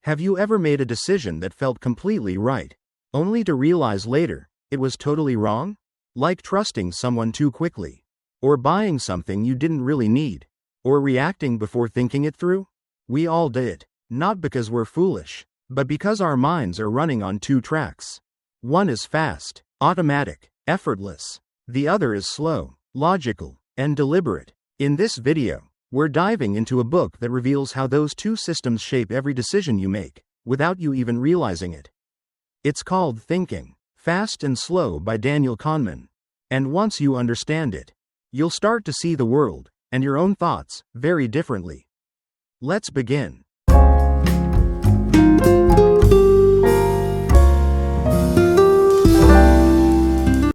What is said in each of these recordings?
Have you ever made a decision that felt completely right, only to realize later it was totally wrong? Like trusting someone too quickly, or buying something you didn't really need, or reacting before thinking it through? We all did it, not because we're foolish, but because our minds are running on two tracks. One is fast, automatic, effortless. The other is slow, logical, and deliberate. In this video, we're diving into a book that reveals how those two systems shape every decision you make, without you even realizing it. It's called Thinking, Fast and Slow by Daniel Kahneman. And once you understand it, you'll start to see the world, and your own thoughts, very differently. Let's begin.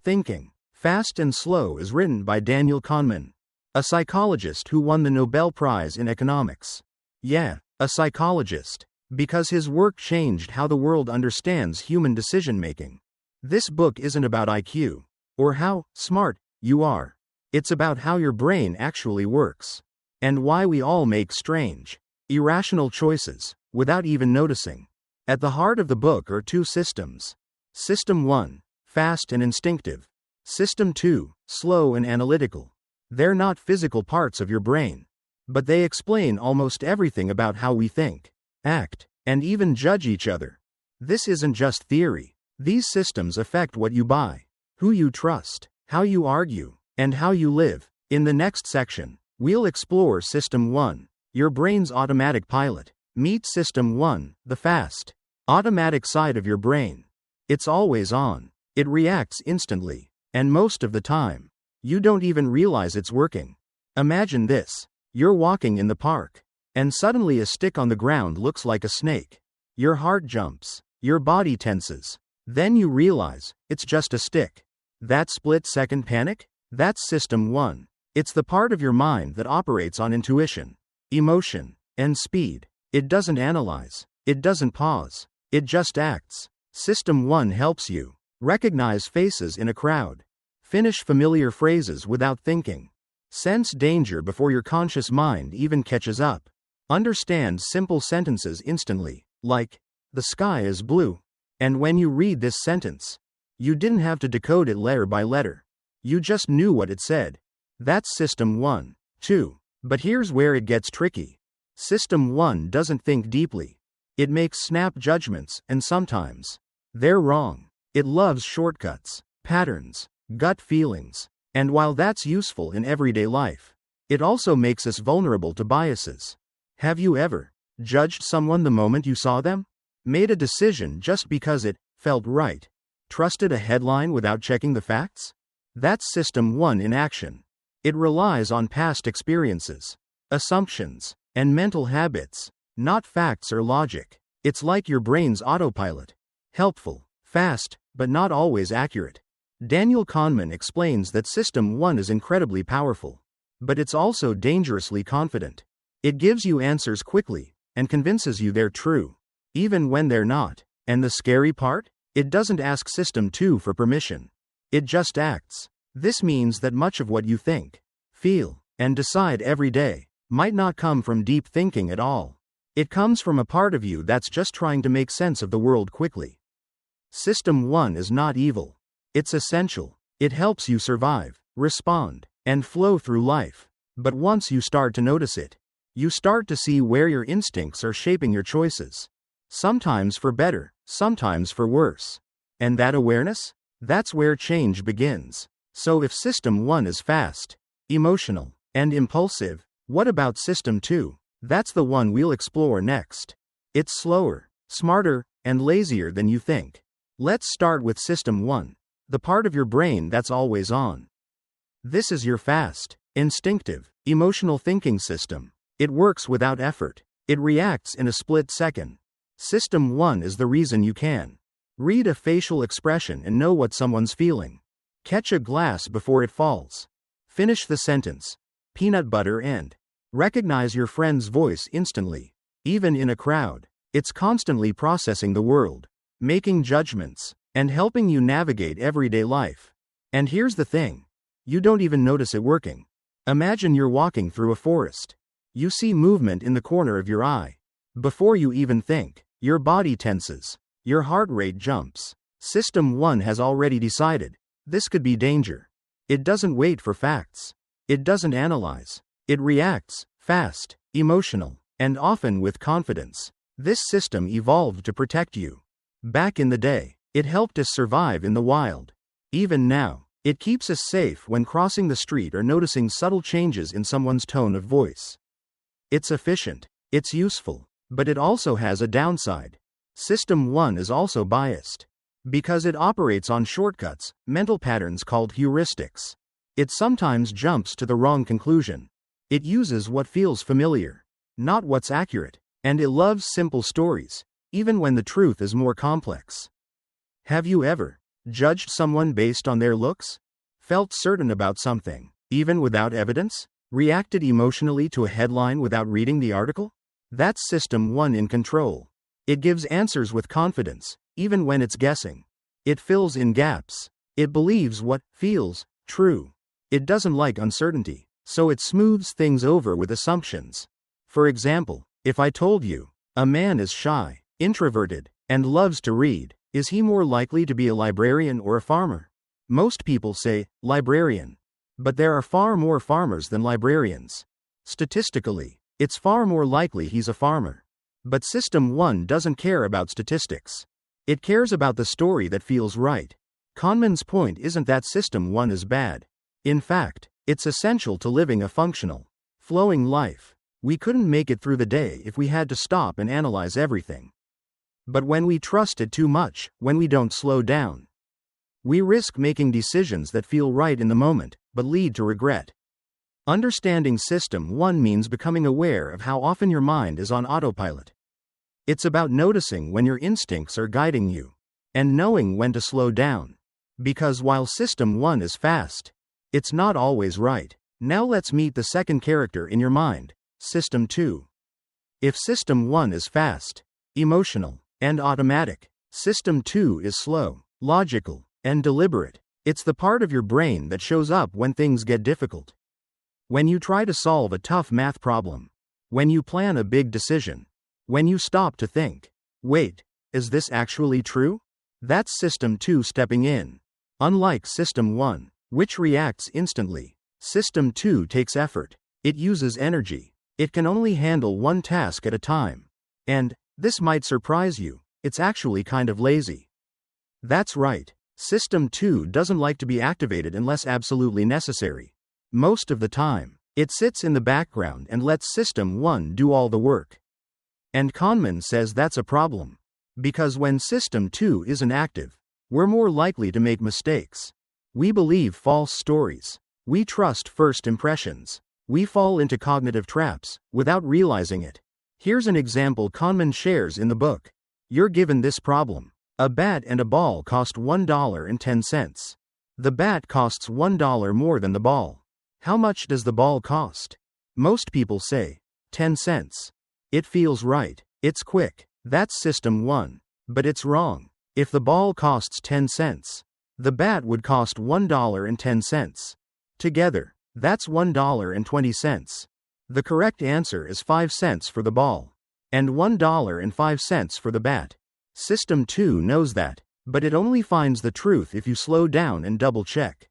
Thinking, Fast and Slow is written by Daniel Kahneman, a psychologist who won the Nobel Prize in economics. Yeah, a psychologist, because his work changed how the world understands human decision-making. This book isn't about IQ, or how smart you are. It's about how your brain actually works, and why we all make strange, irrational choices, without even noticing. At the heart of the book are two systems. System 1, fast and instinctive. System 2, slow and analytical. They're not physical parts of your brain, but they explain almost everything about how we think, act, and even judge each other. This isn't just theory. These systems affect what you buy, who you trust, how you argue, and how you live. In the next section, we'll explore System 1, your brain's automatic pilot. Meet System 1, the fast, automatic side of your brain. It's always on. It reacts instantly, and most of the time, you don't even realize it's working. Imagine this. You're walking in the park, and suddenly a stick on the ground looks like a snake. Your heart jumps, your body tenses. Then you realize, it's just a stick. That split-second panic? That's System 1. It's the part of your mind that operates on intuition, emotion, and speed. It doesn't analyze. It doesn't pause. It just acts. System 1 helps you recognize faces in a crowd, finish familiar phrases without thinking, sense danger before your conscious mind even catches up, understand simple sentences instantly, like, the sky is blue. And when you read this sentence, you didn't have to decode it letter by letter. You just knew what it said. That's System 1. 2. But here's where it gets tricky. System 1 doesn't think deeply. It makes snap judgments, and sometimes they're wrong. It loves shortcuts, patterns, gut feelings. And while that's useful in everyday life, it also makes us vulnerable to biases. Have you ever judged someone the moment you saw them? Made a decision just because it felt right? Trusted a headline without checking the facts? That's System 1 in action. It relies on past experiences, assumptions, and mental habits, not facts or logic. It's like your brain's autopilot. Helpful, fast, but not always accurate. Daniel Kahneman explains that System 1 is incredibly powerful, but it's also dangerously confident. It gives you answers quickly, and convinces you they're true, even when they're not. And the scary part? It doesn't ask System 2 for permission. It just acts. This means that much of what you think, feel, and decide every day might not come from deep thinking at all. It comes from a part of you that's just trying to make sense of the world quickly. System 1 is not evil. It's essential. It helps you survive, respond, and flow through life. But once you start to notice it, you start to see where your instincts are shaping your choices. Sometimes for better, sometimes for worse. And that awareness? That's where change begins. So if System 1 is fast, emotional, and impulsive, what about System 2? That's the one we'll explore next. It's slower, smarter, and lazier than you think. Let's start with System 1, the part of your brain that's always on. This is your fast, instinctive, emotional thinking system. It works without effort. It reacts in a split second. System 1 is the reason you can read a facial expression and know what someone's feeling. Catch a glass before it falls. Finish the sentence. Peanut butter and recognize your friend's voice instantly. Even in a crowd, it's constantly processing the world, making judgments, and helping you navigate everyday life. And here's the thing. You don't even notice it working. Imagine you're walking through a forest. You see movement in the corner of your eye. Before you even think, Your body tenses. Your heart rate jumps. System 1 has already decided. This could be danger. It doesn't wait for facts. It doesn't analyze. It reacts, fast, emotional, and often with confidence. This system evolved to protect you. Back in the day, it helped us survive in the wild. Even now, it keeps us safe when crossing the street or noticing subtle changes in someone's tone of voice. It's efficient. It's useful. But it also has a downside. System 1 is also biased. Because it operates on shortcuts, mental patterns called heuristics. It sometimes jumps to the wrong conclusion. It uses what feels familiar, not what's accurate, and it loves simple stories, even when the truth is more complex. Have you ever judged someone based on their looks? Felt certain about something, even without evidence? Reacted emotionally to a headline without reading the article? That's System 1 in control. It gives answers with confidence, even when it's guessing. It fills in gaps. It believes what feels true. It doesn't like uncertainty, so it smooths things over with assumptions. For example, if I told you, a man is shy, introverted, and loves to read, is he more likely to be a librarian or a farmer? Most people say, librarian. But there are far more farmers than librarians. Statistically, it's far more likely he's a farmer. But System 1 doesn't care about statistics. It cares about the story that feels right. Kahneman's point isn't that System 1 is bad. In fact, it's essential to living a functional, flowing life. We couldn't make it through the day if we had to stop and analyze everything. But when we trust it too much, when we don't slow down, we risk making decisions that feel right in the moment, but lead to regret. Understanding System 1 means becoming aware of how often your mind is on autopilot. It's about noticing when your instincts are guiding you, and knowing when to slow down. Because while System 1 is fast, it's not always right. Now let's meet the second character in your mind, System 2. If System 1 is fast, emotional, and automatic, System 2 is slow, logical, and deliberate. It's the part of your brain that shows up when things get difficult. When you try to solve a tough math problem. When you plan a big decision. When you stop to think, wait, is this actually true? That's System 2 stepping in. Unlike System 1, which reacts instantly, System 2 takes effort. It uses energy. It can only handle one task at a time. And, this might surprise you, it's actually kind of lazy. That's right. System 2 doesn't like to be activated unless absolutely necessary. Most of the time, it sits in the background and lets System 1 do all the work. And Kahneman says that's a problem. Because when System 2 isn't active, we're more likely to make mistakes. We believe false stories. We trust first impressions. We fall into cognitive traps, without realizing it. Here's an example Kahneman shares in the book. You're given this problem. A bat and a ball cost $1.10. The bat costs $1 more than the ball. How much does the ball cost? Most people say, 10 cents. It feels right. It's quick. That's System 1. But it's wrong. If the ball costs 10 cents, the bat would cost $1.10. Together, that's $1.20. The correct answer is 5 cents for the ball. And $1.05 for the bat. System 2 knows that, but it only finds the truth if you slow down and double-check.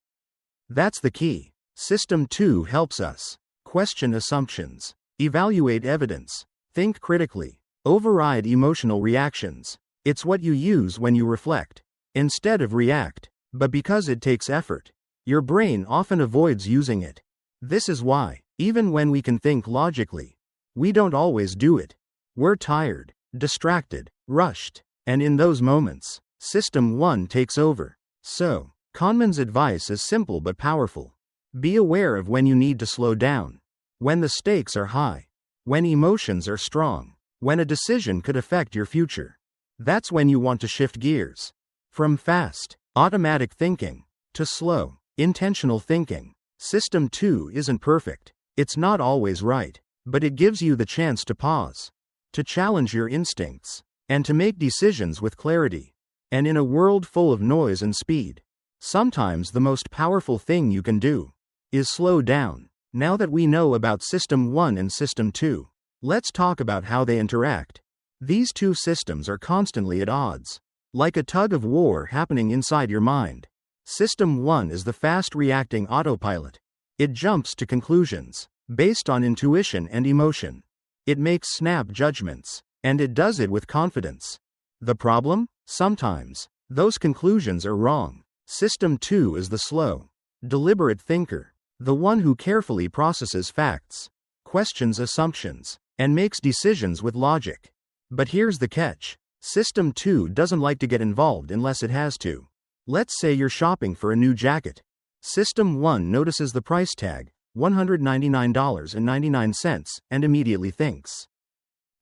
That's the key. System 2 helps us question assumptions, evaluate evidence, think critically, override emotional reactions. It's what you use when you reflect, instead of react. But because it takes effort, your brain often avoids using it. This is why, even when we can think logically, we don't always do it. We're tired, distracted, rushed. And in those moments, System 1 takes over. So, Kahneman's advice is simple but powerful. Be aware of when you need to slow down. When the stakes are high. When emotions are strong. When a decision could affect your future. That's when you want to shift gears. From fast, automatic thinking, to slow, intentional thinking. System 2 isn't perfect. It's not always right. But it gives you the chance to pause. To challenge your instincts. And to make decisions with clarity. And in a world full of noise and speed, sometimes the most powerful thing you can do is slow down. Now that we know about System 1 and System 2, let's talk about how they interact. These two systems are constantly at odds, like a tug of war happening inside your mind. System 1 is the fast-reacting autopilot. It jumps to conclusions based on intuition and emotion. It makes snap judgments, and it does it with confidence. The problem? Sometimes those conclusions are wrong. System 2 is the slow, deliberate thinker, the one who carefully processes facts, questions assumptions, and makes decisions with logic. But here's the catch. System 2 doesn't like to get involved unless it has to. Let's say you're shopping for a new jacket. System 1 notices the price tag, $199.99, and immediately thinks,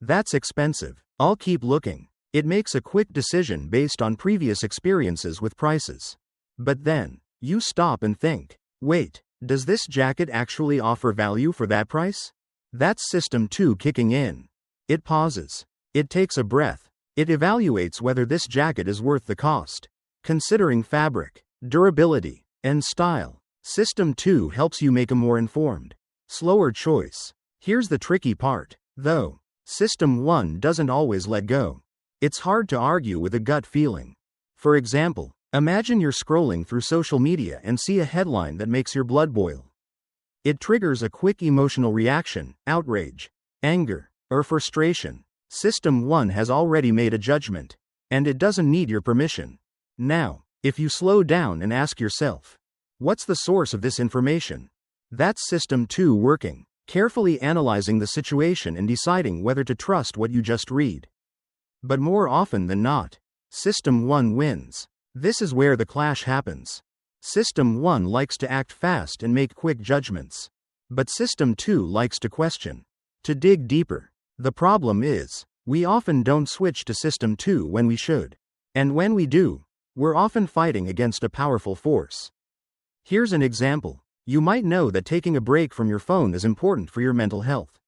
"That's expensive. I'll keep looking." It makes a quick decision based on previous experiences with prices. But then, you stop and think, wait, does this jacket actually offer value for that price? That's System 2 kicking in. It pauses. It takes a breath. It evaluates whether this jacket is worth the cost, considering fabric, durability, and style. System 2 helps you make a more informed, slower choice. Here's the tricky part, though. System 1 doesn't always let go. It's hard to argue with a gut feeling. For example, imagine you're scrolling through social media and see a headline that makes your blood boil. It triggers a quick emotional reaction, outrage, anger, or frustration. System 1 has already made a judgment, and it doesn't need your permission. Now, if you slow down and ask yourself, what's the source of this information? That's System 2 working, carefully analyzing the situation and deciding whether to trust what you just read. But more often than not, System 1 wins. This is where the clash happens. System 1 likes to act fast and make quick judgments. But System 2 likes to question, to dig deeper. The problem is, we often don't switch to System 2 when we should. And when we do, we're often fighting against a powerful force. Here's an example. You might know that taking a break from your phone is important for your mental health.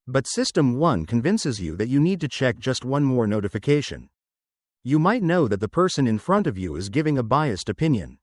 But System 1 convinces you that you need to check just one more notification. You might know that the person in front of you is giving a biased opinion.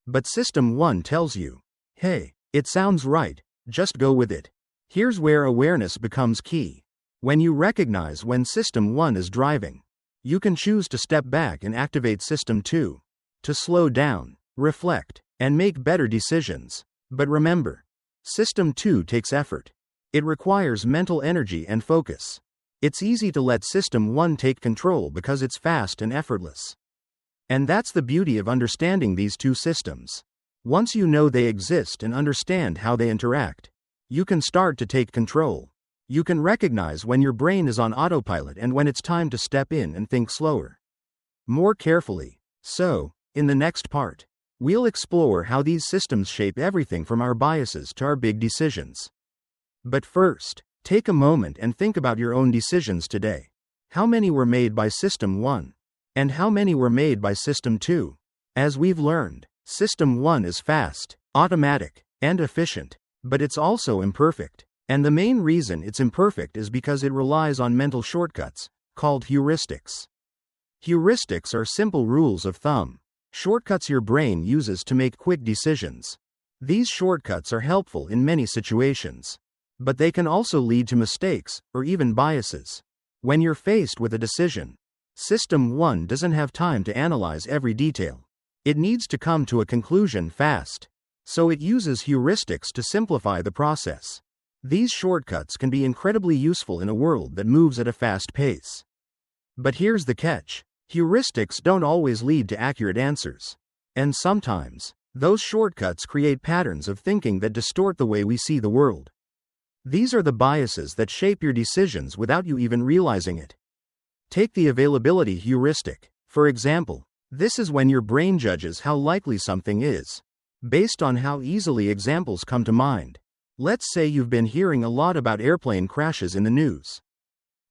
But System 1 tells you, hey, it sounds right, just go with it. Here's where awareness becomes key. When you recognize when System 1 is driving, you can choose to step back and activate System 2, to slow down, reflect, and make better decisions. But remember, System 2 takes effort. It requires mental energy and focus. It's easy to let System 1 take control because it's fast and effortless. And that's the beauty of understanding these two systems. Once you know they exist and understand how they interact, you can start to take control. You can recognize when your brain is on autopilot and when it's time to step in and think slower, more carefully. So, in the next part, we'll explore how these systems shape everything from our biases to our big decisions. But first, take a moment and think about your own decisions today. How many were made by System 1? And how many were made by System 2? As we've learned, System 1 is fast, automatic, and efficient, but it's also imperfect. And the main reason it's imperfect is because it relies on mental shortcuts, called heuristics. Heuristics are simple rules of thumb, shortcuts your brain uses to make quick decisions. These shortcuts are helpful in many situations, but they can also lead to mistakes, or even biases. When you're faced with a decision, System 1 doesn't have time to analyze every detail. It needs to come to a conclusion fast. So it uses heuristics to simplify the process. These shortcuts can be incredibly useful in a world that moves at a fast pace. But here's the catch. Heuristics don't always lead to accurate answers. And sometimes, those shortcuts create patterns of thinking that distort the way we see the world. These are the biases that shape your decisions without you even realizing it. Take the availability heuristic. For example, this is when your brain judges how likely something is, based on how easily examples come to mind. Let's say you've been hearing a lot about airplane crashes in the news.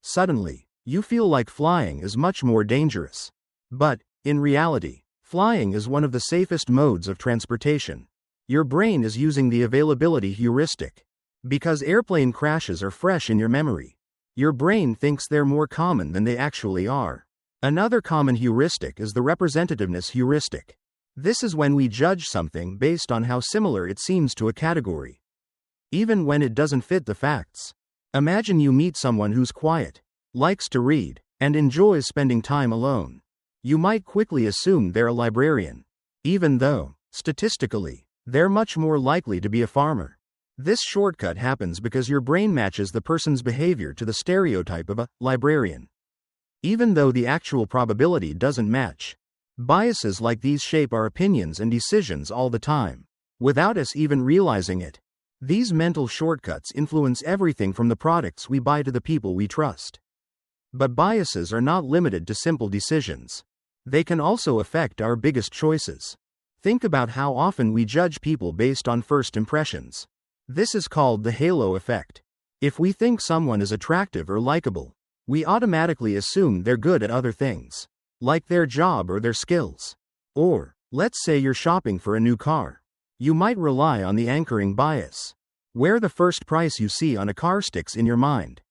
Suddenly, you feel like flying is much more dangerous. But, in reality, flying is one of the safest modes of transportation. Your brain is using the availability heuristic. Because airplane crashes are fresh in your memory, your brain thinks they're more common than they actually are. Another common heuristic is the representativeness heuristic. This is when we judge something based on how similar it seems to a category, even when it doesn't fit the facts. Imagine you meet someone who's quiet. likes to read, and enjoys spending time alone. You might quickly assume they're a librarian, even though, statistically, they're much more likely to be a farmer. This shortcut happens because your brain matches the person's behavior to the stereotype of a librarian, even though the actual probability doesn't match. Biases like these shape our opinions and decisions all the time, without us even realizing it. These mental shortcuts influence everything from the products we buy to the people we trust. But biases are not limited to simple decisions. They can also affect our biggest choices. Think about how often we judge people based on first impressions. This is called the halo effect. If we think someone is attractive or likable, we automatically assume they're good at other things, like their job or their skills. Or, let's say you're shopping for a new car. You might rely on the anchoring bias, where the first price you see on a car sticks in your mind,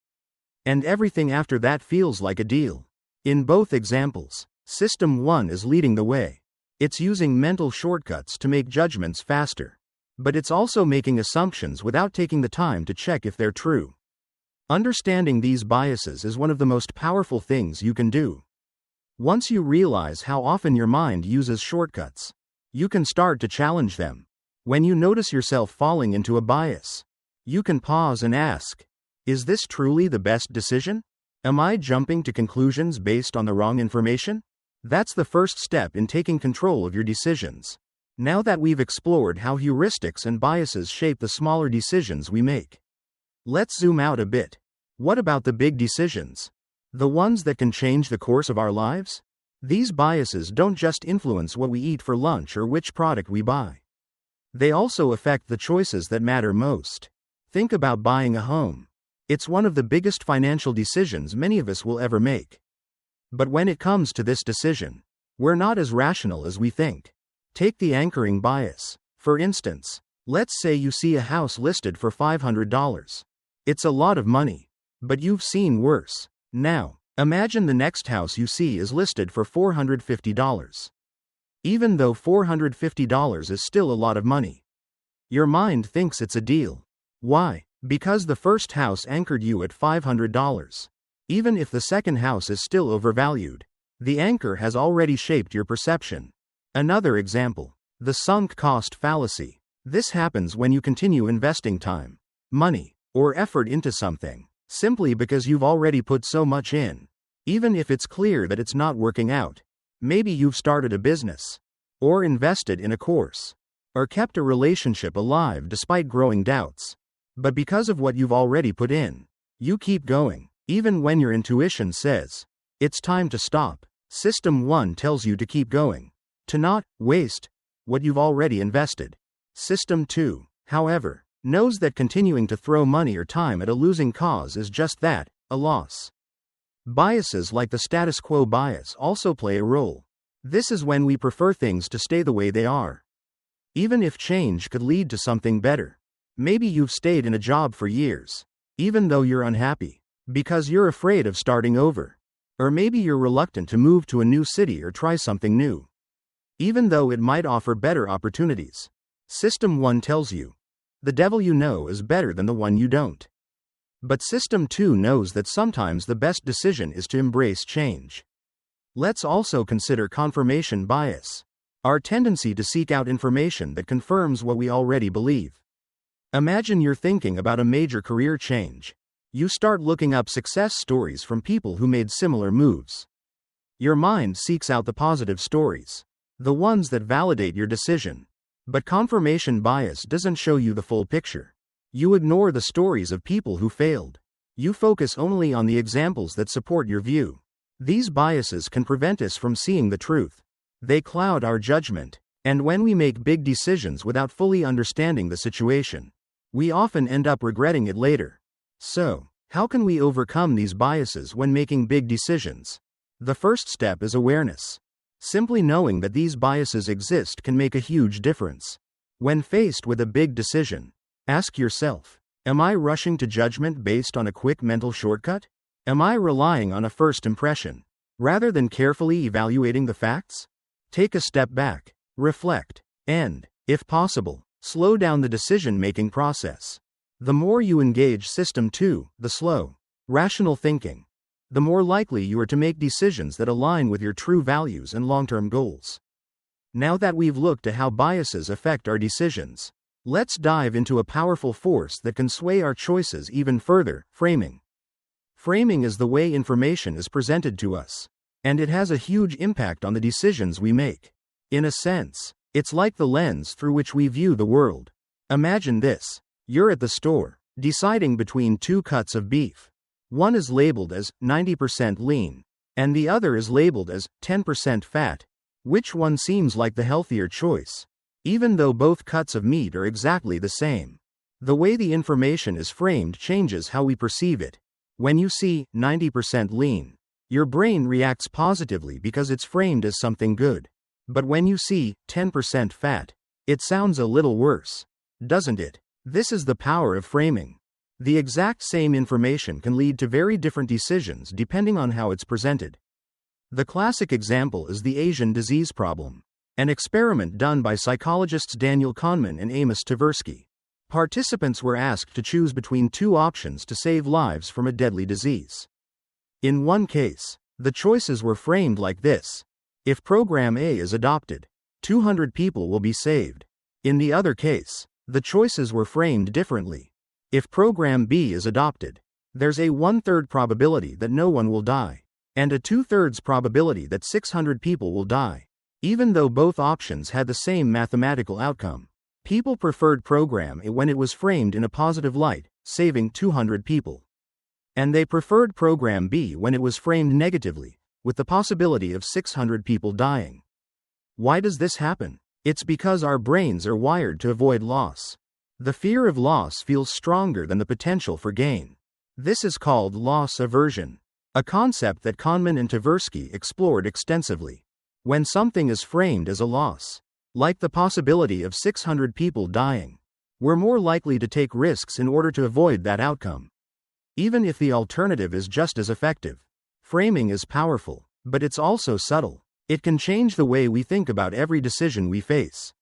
and everything after that feels like a deal. In both examples, System 1 is leading the way. It's using mental shortcuts to make judgments faster. But it's also making assumptions without taking the time to check if they're true. Understanding these biases is one of the most powerful things you can do. Once you realize how often your mind uses shortcuts, you can start to challenge them. When you notice yourself falling into a bias, you can pause and ask, is this truly the best decision? Am I jumping to conclusions based on the wrong information? That's the first step in taking control of your decisions. Now that we've explored how heuristics and biases shape the smaller decisions we make, let's zoom out a bit. What about the big decisions? The ones that can change the course of our lives? These biases don't just influence what we eat for lunch or which product we buy. They also affect the choices that matter most. Think about buying a home. It's one of the biggest financial decisions many of us will ever make. But when it comes to this decision, we're not as rational as we think. Take the anchoring bias. For instance, let's say you see a house listed for $500. It's a lot of money, but you've seen worse. Now, imagine the next house you see is listed for $450. Even though $450 is still a lot of money, your mind thinks it's a deal. Why? Because the first house anchored you at $500. Even if the second house is still overvalued, the anchor has already shaped your perception. Another example, the sunk cost fallacy. This happens when you continue investing time, money, or effort into something, simply because you've already put so much in, even if it's clear that it's not working out. Maybe you've started a business, or invested in a course, or kept a relationship alive despite growing doubts. But because of what you've already put in, you keep going, even when your intuition says, it's time to stop. System 1 tells you to keep going, to not waste what you've already invested. System 2, however, knows that continuing to throw money or time at a losing cause is just that, a loss. Biases like the status quo bias also play a role. This is when we prefer things to stay the way they are, even if change could lead to something better. Maybe you've stayed in a job for years, even though you're unhappy, because you're afraid of starting over. Or maybe you're reluctant to move to a new city or try something new, even though it might offer better opportunities. System 1 tells you, the devil you know is better than the one you don't. But System 2 knows that sometimes the best decision is to embrace change. Let's also consider confirmation bias, our tendency to seek out information that confirms what we already believe. Imagine you're thinking about a major career change. You start looking up success stories from people who made similar moves. Your mind seeks out the positive stories, the ones that validate your decision. But confirmation bias doesn't show you the full picture. You ignore the stories of people who failed. You focus only on the examples that support your view. These biases can prevent us from seeing the truth. They cloud our judgment, and when we make big decisions without fully understanding the situation, we often end up regretting it later. So, how can we overcome these biases when making big decisions? The first step is awareness. Simply knowing that these biases exist can make a huge difference. When faced with a big decision, ask yourself, am I rushing to judgment based on a quick mental shortcut? Am I relying on a first impression, rather than carefully evaluating the facts? Take a step back, reflect, and, if possible, slow down the decision-making process. The more you engage System 2, the slow, rational thinking, the more likely you are to make decisions that align with your true values and long-term goals. Now that we've looked at how biases affect our decisions, let's dive into a powerful force that can sway our choices even further: framing. Framing is the way information is presented to us, and it has a huge impact on the decisions we make. In a sense, it's like the lens through which we view the world. Imagine this: you're at the store, deciding between two cuts of beef. One is labeled as 90% lean, and the other is labeled as 10% fat. Which one seems like the healthier choice? Even though both cuts of meat are exactly the same, the way the information is framed changes how we perceive it. When you see 90% lean, your brain reacts positively because it's framed as something good. But when you see 10% fat, it sounds a little worse, doesn't it? This is the power of framing. The exact same information can lead to very different decisions depending on how it's presented. The classic example is the Asian disease problem, an experiment done by psychologists Daniel Kahneman and Amos Tversky. Participants were asked to choose between two options to save lives from a deadly disease. In one case, the choices were framed like this: if program A is adopted, 200 people will be saved. In the other case, the choices were framed differently. If program B is adopted, there's a 1/3 probability that no one will die, and a 2/3 probability that 600 people will die. Even though both options had the same mathematical outcome, people preferred program A when it was framed in a positive light, saving 200 people. And they preferred program B when it was framed negatively, with the possibility of 600 people dying. Why does this happen? It's because our brains are wired to avoid loss. The fear of loss feels stronger than the potential for gain. This is called loss aversion, a concept that Kahneman and Tversky explored extensively. When something is framed as a loss, like the possibility of 600 people dying, we're more likely to take risks in order to avoid that outcome, even if the alternative is just as effective. Framing is powerful, but it's also subtle. It can change the way we think about every decision we face,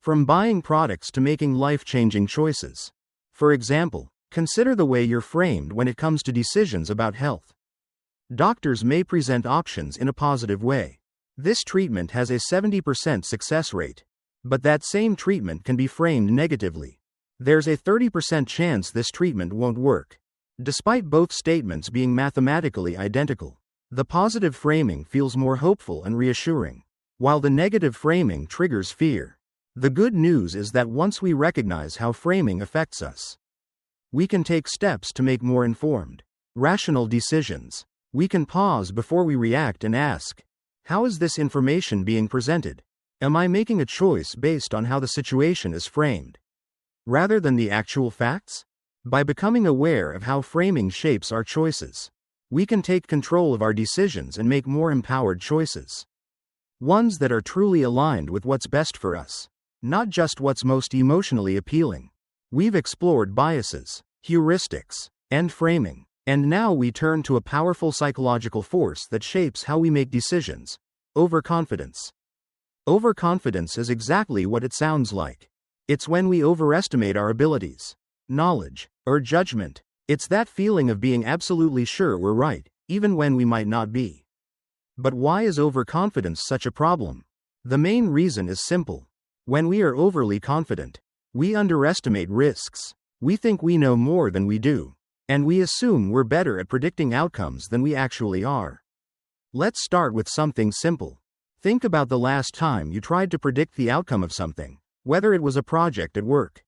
from buying products to making life-changing choices. For example, consider the way you're framed when it comes to decisions about health. Doctors may present options in a positive way. This treatment has a 70% success rate. But that same treatment can be framed negatively. There's a 30% chance this treatment won't work. Despite both statements being mathematically identical, the positive framing feels more hopeful and reassuring, while the negative framing triggers fear. The good news is that once we recognize how framing affects us, we can take steps to make more informed, rational decisions. We can pause before we react and ask, how is this information being presented? Am I making a choice based on how the situation is framed, rather than the actual facts? By becoming aware of how framing shapes our choices, we can take control of our decisions and make more empowered choices. Ones that are truly aligned with what's best for us, not just what's most emotionally appealing. We've explored biases, heuristics, and framing. And now we turn to a powerful psychological force that shapes how we make decisions: overconfidence. Overconfidence is exactly what it sounds like. It's when we overestimate our abilities, knowledge, or judgment. It's that feeling of being absolutely sure we're right, even when we might not be. But why is overconfidence such a problem? The main reason is simple. When we are overly confident, we underestimate risks. We think we know more than we do, and we assume we're better at predicting outcomes than we actually are. Let's start with something simple. Think about the last time you tried to predict the outcome of something, whether it was a project at work,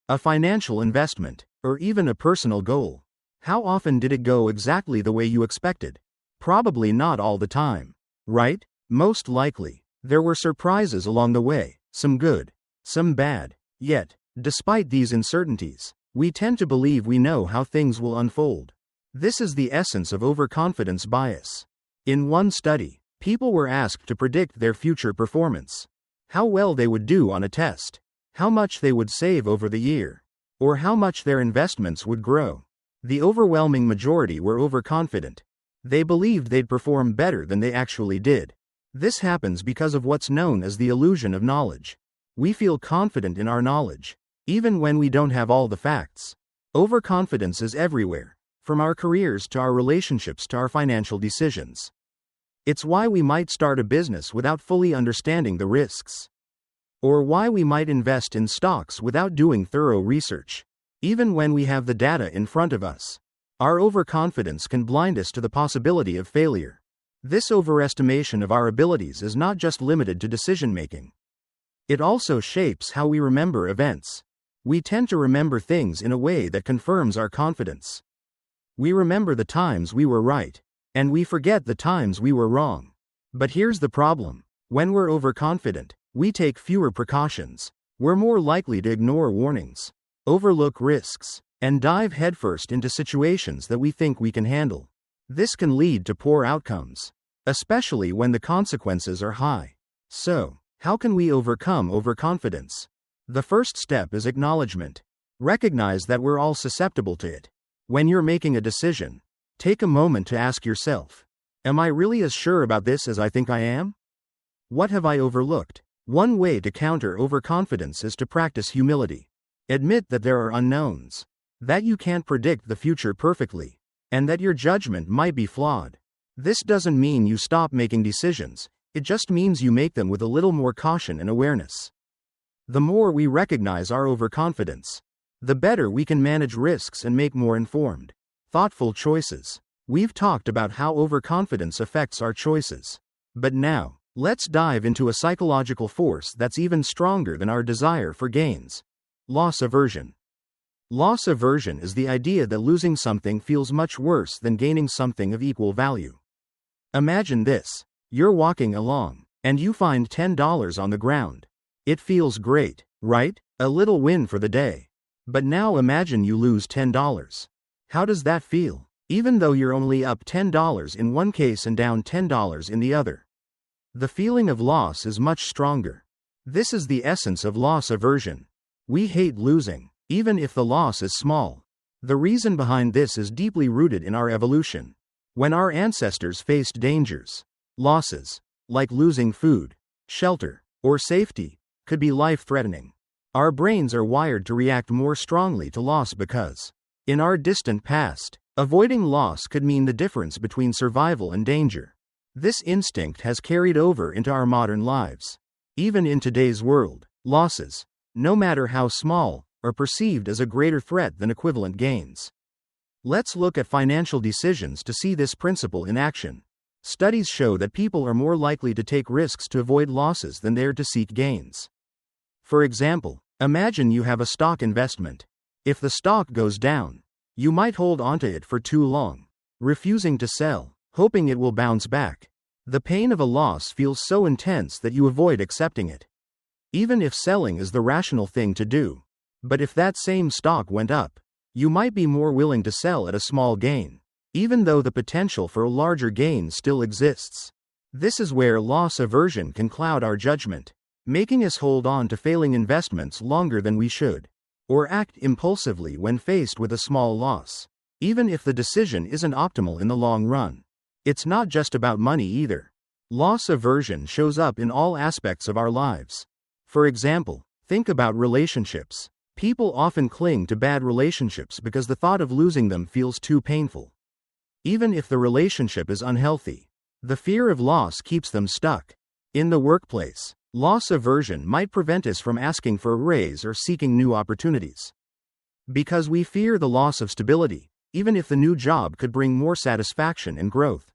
a financial investment, or even a personal goal. How often did it go exactly the way you expected? Probably not all the time, right? Most likely, there were surprises along the way, some good, some bad. Yet, despite these uncertainties, we tend to believe we know how things will unfold. This is the essence of overconfidence bias. In one study, people were asked to predict their future performance, how well they would do on a test, how much they would save over the year, or how much their investments would grow. The overwhelming majority were overconfident. They believed they'd perform better than they actually did. This happens because of what's known as the illusion of knowledge. We feel confident in our knowledge, even when we don't have all the facts. Overconfidence is everywhere. from our careers to our relationships to our financial decisions. It's why we might start a business without fully understanding the risks, or why we might invest in stocks without doing thorough research. Even when we have the data in front of us, our overconfidence can blind us to the possibility of failure. This overestimation of our abilities is not just limited to decision-making. It also shapes how we remember events. We tend to remember things in a way that confirms our confidence. We remember the times we were right, and we forget the times we were wrong. But here's the problem. When we're overconfident, we take fewer precautions. We're more likely to ignore warnings, overlook risks, and dive headfirst into situations that we think we can handle. This can lead to poor outcomes, especially when the consequences are high. So, how can we overcome overconfidence? The first step is acknowledgement. Recognize that we're all susceptible to it. When you're making a decision, take a moment to ask yourself, am I really as sure about this as I think I am? What have I overlooked? One way to counter overconfidence is to practice humility. Admit that there are unknowns, that you can't predict the future perfectly, and that your judgment might be flawed. This doesn't mean you stop making decisions, it just means you make them with a little more caution and awareness. The more we recognize our overconfidence, the better we can manage risks and make more informed, thoughtful choices. We've talked about how overconfidence affects our choices. But now, let's dive into a psychological force that's even stronger than our desire for gains. Loss aversion. Loss aversion is the idea that losing something feels much worse than gaining something of equal value. Imagine this. You're walking along, and you find $10 on the ground. It feels great, right? A little win for the day. But now imagine you lose $10. How does that feel? Even though you're only up $10 in one case and down $10 in the other. The feeling of loss is much stronger. This is the essence of loss aversion. We hate losing, even if the loss is small. The reason behind this is deeply rooted in our evolution. When our ancestors faced dangers, losses, like losing food, shelter, or safety, could be life-threatening. Our brains are wired to react more strongly to loss because, in our distant past, avoiding loss could mean the difference between survival and danger. This instinct has carried over into our modern lives. Even in today's world, losses, no matter how small, are perceived as a greater threat than equivalent gains. Let's look at financial decisions to see this principle in action. Studies show that people are more likely to take risks to avoid losses than they are to seek gains. For example, imagine you have a stock investment. If the stock goes down, you might hold onto it for too long, refusing to sell, hoping it will bounce back. The pain of a loss feels so intense that you avoid accepting it, even if selling is the rational thing to do. But if that same stock went up, you might be more willing to sell at a small gain, even though the potential for a larger gain still exists. This is where loss aversion can cloud our judgment, making us hold on to failing investments longer than we should, or act impulsively when faced with a small loss, even if the decision isn't optimal in the long run. It's not just about money either. Loss aversion shows up in all aspects of our lives. For example, think about relationships. People often cling to bad relationships because the thought of losing them feels too painful. Even if the relationship is unhealthy, the fear of loss keeps them stuck. In the workplace, loss aversion might prevent us from asking for a raise or seeking new opportunities. Because we fear the loss of stability, even if the new job could bring more satisfaction and growth.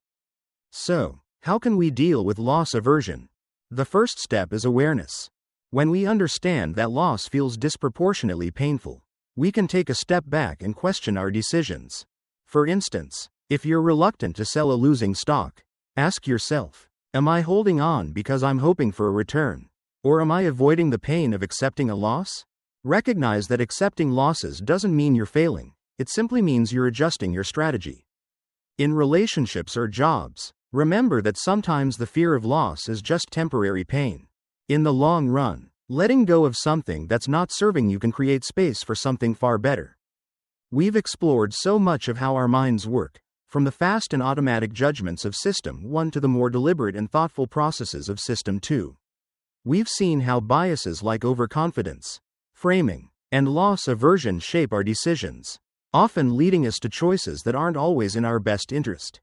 So, how can we deal with loss aversion? The first step is awareness. When we understand that loss feels disproportionately painful, we can take a step back and question our decisions. For instance, if you're reluctant to sell a losing stock, ask yourself, am I holding on because I'm hoping for a return? Or am I avoiding the pain of accepting a loss? Recognize that accepting losses doesn't mean you're failing, it simply means you're adjusting your strategy. In relationships or jobs, remember that sometimes the fear of loss is just temporary pain. In the long run, letting go of something that's not serving you can create space for something far better. We've explored so much of how our minds work, from the fast and automatic judgments of System 1 to the more deliberate and thoughtful processes of System 2. We've seen how biases like overconfidence, framing, and loss aversion shape our decisions. often leading us to choices that aren't always in our best interest.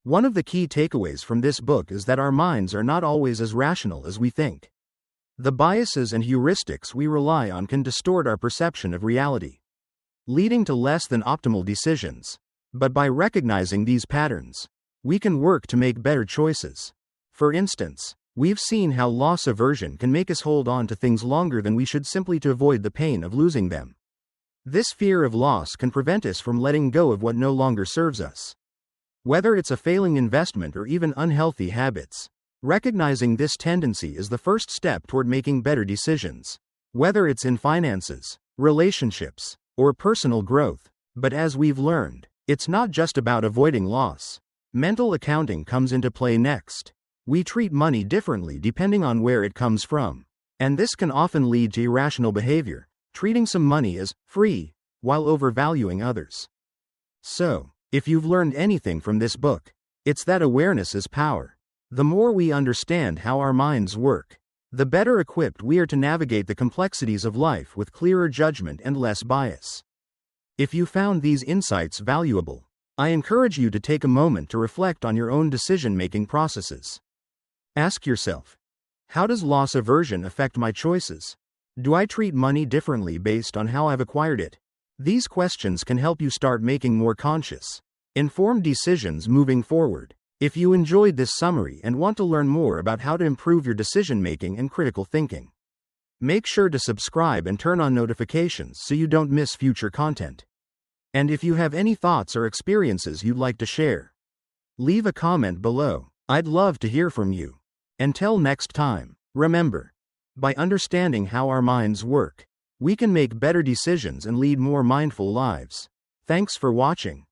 One of the key takeaways from this book is that our minds are not always as rational as we think. The biases and heuristics we rely on can distort our perception of reality, leading to less than optimal decisions. But by recognizing these patterns, we can work to make better choices. For instance, we've seen how loss aversion can make us hold on to things longer than we should simply to avoid the pain of losing them. This fear of loss can prevent us from letting go of what no longer serves us, whether it's a failing investment or even unhealthy habits. Recognizing this tendency is the first step toward making better decisions, whether it's in finances, relationships, or personal growth. But as we've learned, it's not just about avoiding loss. Mental accounting comes into play next. We treat money differently depending on where it comes from, and this can often lead to irrational behavior, treating some money as free, while overvaluing others. So, if you've learned anything from this book, it's that awareness is power. The more we understand how our minds work, the better equipped we are to navigate the complexities of life with clearer judgment and less bias. If you found these insights valuable, I encourage you to take a moment to reflect on your own decision-making processes. Ask yourself, how does loss aversion affect my choices? Do I treat money differently based on how I've acquired it? These questions can help you start making more conscious, informed decisions moving forward. If you enjoyed this summary and want to learn more about how to improve your decision-making and critical thinking, make sure to subscribe and turn on notifications so you don't miss future content. And if you have any thoughts or experiences you'd like to share, leave a comment below. I'd love to hear from you. Until next time, remember, by understanding how our minds work, we can make better decisions and lead more mindful lives. Thanks for watching.